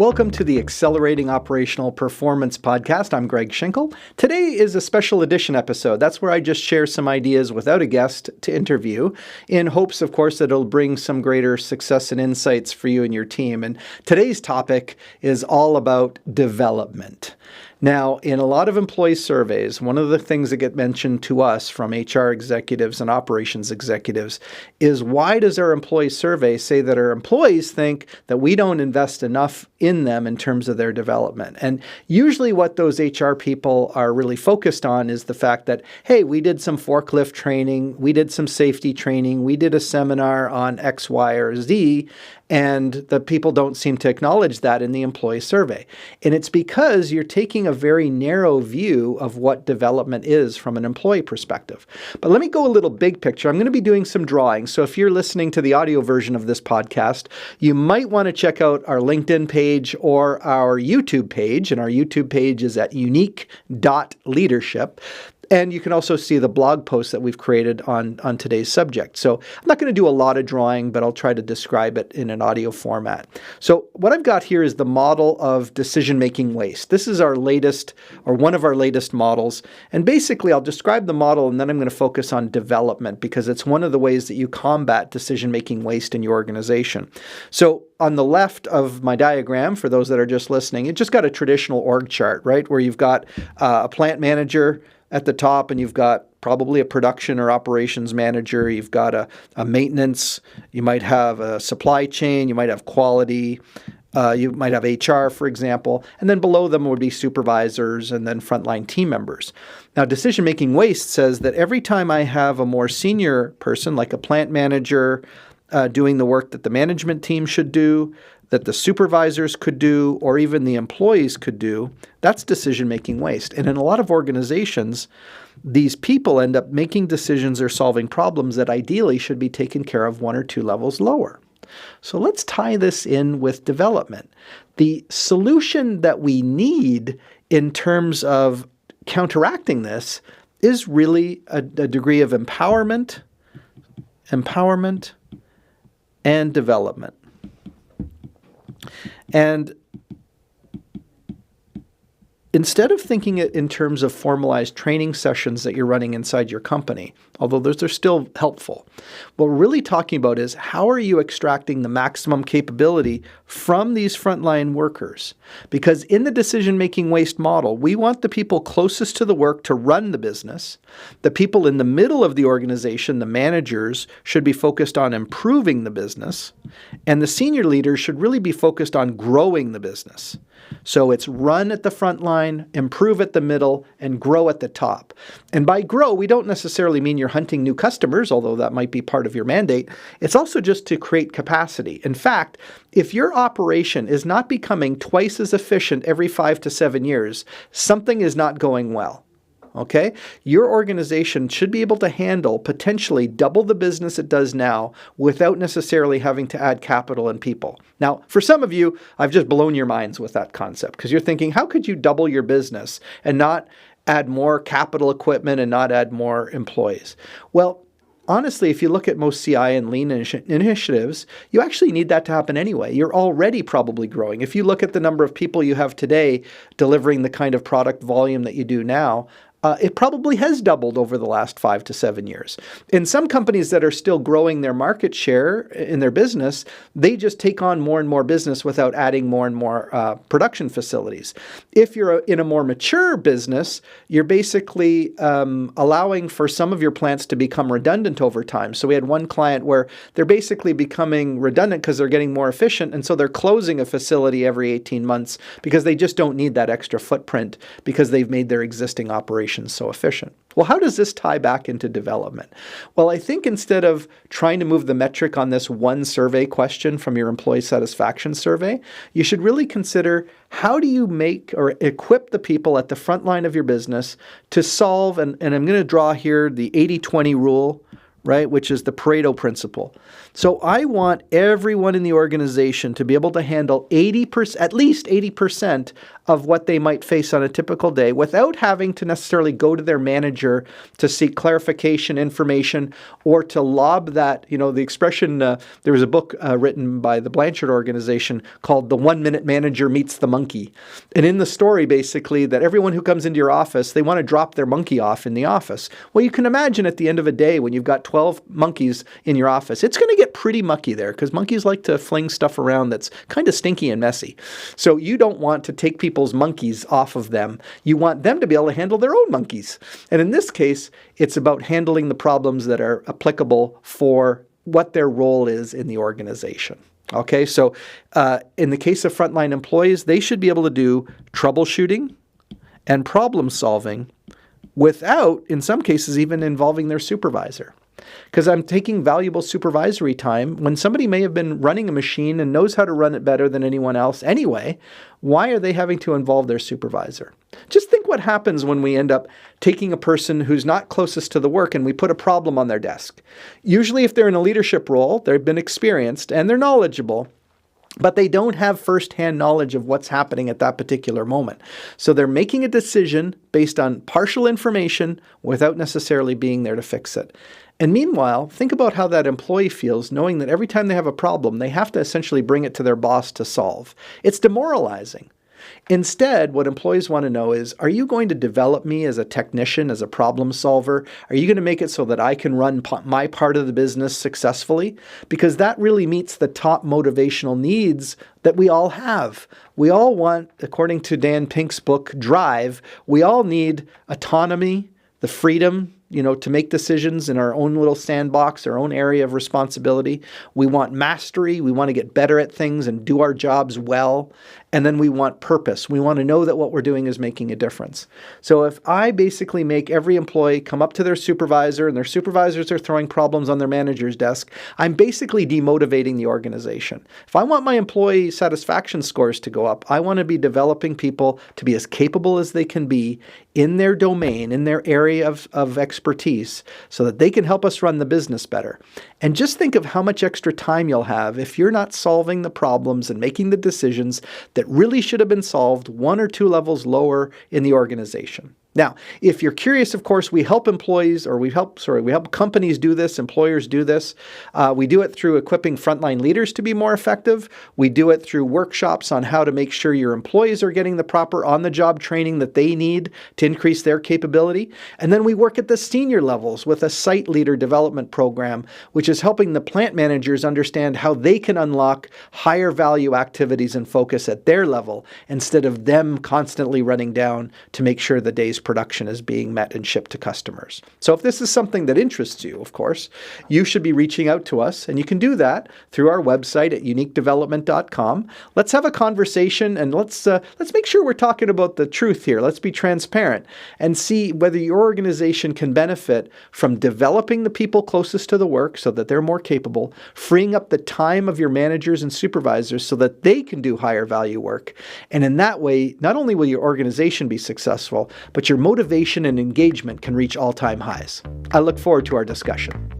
Welcome to the Accelerating Operational Performance podcast. I'm Greg Schinkel. Today is a special edition episode. That's where I just share some ideas without a guest to interview in hopes, of course, that it'll bring some greater success and insights for you and your team. And today's topic is all about development. Now, in a lot of employee surveys, one of the things that get mentioned to us from HR executives and operations executives is, why does our employee survey say that our employees think that we don't invest enough in them in terms of their development? And usually what those HR people are really focused on is the fact that, hey, we did some forklift training, we did some safety training, we did a seminar on X, Y, or Z, and the people don't seem to acknowledge that in the employee survey. And it's because you're taking a very narrow view of what development is from an employee perspective. But let me go a little big picture. I'm going to be doing some drawings. So if you're listening to the audio version of this podcast, you might want to check out our LinkedIn page or our YouTube page. And our YouTube page is at unique.leadership. And you can also see the blog post that we've created on today's subject. So I'm not going to do a lot of drawing, but I'll try to describe it in an audio format. So what I've got here is the model of decision-making waste. This is our latest, or one of our latest models. And basically, I'll describe the model, and then I'm going to focus on development, because it's one of the ways that you combat decision-making waste in your organization. So on the left of my diagram, for those that are just listening, it just got a traditional org chart, right? Where you've got a plant manager at the top, and you've got probably a production or operations manager, you've got a maintenance, you might have a supply chain, you might have quality, you might have HR, for example, and then below them would be supervisors and then frontline team members. Now, decision-making waste says that every time I have a more senior person, like a plant manager, doing the work that the management team should do, that the supervisors could do, or even the employees could do, that's decision-making waste. And in a lot of organizations, these people end up making decisions or solving problems that ideally should be taken care of one or two levels lower. So let's tie this in with development. The solution that we need in terms of counteracting this is really a degree of empowerment, and development. And instead of thinking it in terms of formalized training sessions that you're running inside your company, although those are still helpful, what we're really talking about is, how are you extracting the maximum capability from these frontline workers? Because in the decision-making waste model, we want the people closest to the work to run the business. The people in the middle of the organization, the managers, should be focused on improving the business. And the senior leaders should really be focused on growing the business. So it's run at the front line, improve at the middle, and grow at the top. And by grow, we don't necessarily mean you're hunting new customers, although that might be part of your mandate. It's also just to create capacity. In fact, if your operation is not becoming twice as efficient every 5 to 7 years, something is not going well. Okay? Your organization should be able to handle potentially double the business it does now without necessarily having to add capital and people. Now, for some of you, I've just blown your minds with that concept, because you're thinking, how could you double your business and not add more capital equipment and not add more employees? Well, honestly, if you look at most CI and lean initiatives, you actually need that to happen anyway. You're already probably growing. If you look at the number of people you have today delivering the kind of product volume that you do now, it probably has doubled over the last 5 to 7 years. In some companies that are still growing their market share in their business, they just take on more and more business without adding more and more production facilities. If you're in a more mature business, you're basically allowing for some of your plants to become redundant over time. So we had one client where they're basically becoming redundant because they're getting more efficient, and so they're closing a facility every 18 months because they just don't need that extra footprint because they've made their existing operations so efficient. Well, how does this tie back into development? Well, I think instead of trying to move the metric on this one survey question from your employee satisfaction survey, you should really consider, how do you make or equip the people at the front line of your business to solve, and I'm going to draw here the 80-20 rule, right? Which is the Pareto principle. So I want everyone in the organization to be able to handle 80%, at least 80% of what they might face on a typical day without having to necessarily go to their manager to seek clarification, information, or to lob that, the expression, there was a book written by the Blanchard organization called The 1 Minute Manager Meets the Monkey. And in the story, basically, that everyone who comes into your office, they want to drop their monkey off in the office. Well, you can imagine at the end of a day when you've got 12 monkeys in your office, it's going to get pretty mucky there because monkeys like to fling stuff around that's kind of stinky and messy. So you don't want to take people's monkeys off of them. You want them to be able to handle their own monkeys. And in this case, it's about handling the problems that are applicable for what their role is in the organization. Okay, so in the case of frontline employees, they should be able to do troubleshooting and problem solving without, in some cases, even involving their supervisor. Because I'm taking valuable supervisory time when somebody may have been running a machine and knows how to run it better than anyone else anyway. Why are they having to involve their supervisor? Just think what happens when we end up taking a person who's not closest to the work and we put a problem on their desk. Usually if they're in a leadership role, they've been experienced and they're knowledgeable, but they don't have firsthand knowledge of what's happening at that particular moment. So they're making a decision based on partial information without necessarily being there to fix it. And meanwhile, think about how that employee feels knowing that every time they have a problem, they have to essentially bring it to their boss to solve. It's demoralizing. Instead, what employees want to know is, are you going to develop me as a technician, as a problem solver? Are you going to make it so that I can run my part of the business successfully? Because that really meets the top motivational needs that we all have. We all want, according to Dan Pink's book, Drive, we all need autonomy, the freedom, to make decisions in our own little sandbox, our own area of responsibility. We want mastery. We want to get better at things and do our jobs well. And then we want purpose. We want to know that what we're doing is making a difference. So if I basically make every employee come up to their supervisor and their supervisors are throwing problems on their manager's desk, I'm basically demotivating the organization. If I want my employee satisfaction scores to go up, I want to be developing people to be as capable as they can be in their domain, in their area of expertise, so that they can help us run the business better. And just think of how much extra time you'll have if you're not solving the problems and making the decisions that really should have been solved 1 or 2 levels lower in the organization. Now, if you're curious, of course, we help employees, or we help companies do this, employers do this. We do it through equipping frontline leaders to be more effective. We do it through workshops on how to make sure your employees are getting the proper on-the-job training that they need to increase their capability. And then we work at the senior levels with a site leader development program, which is helping the plant managers understand how they can unlock higher value activities and focus at their level instead of them constantly running down to make sure the day's production is being met and shipped to customers. So if this is something that interests you, of course, you should be reaching out to us, and you can do that through our website at uniquedevelopment.com. Let's have a conversation, and let's make sure we're talking about the truth here. Let's be transparent and see whether your organization can benefit from developing the people closest to the work so that they're more capable, freeing up the time of your managers and supervisors so that they can do higher value work. And in that way, not only will your organization be successful, but your motivation and engagement can reach all-time highs. I look forward to our discussion.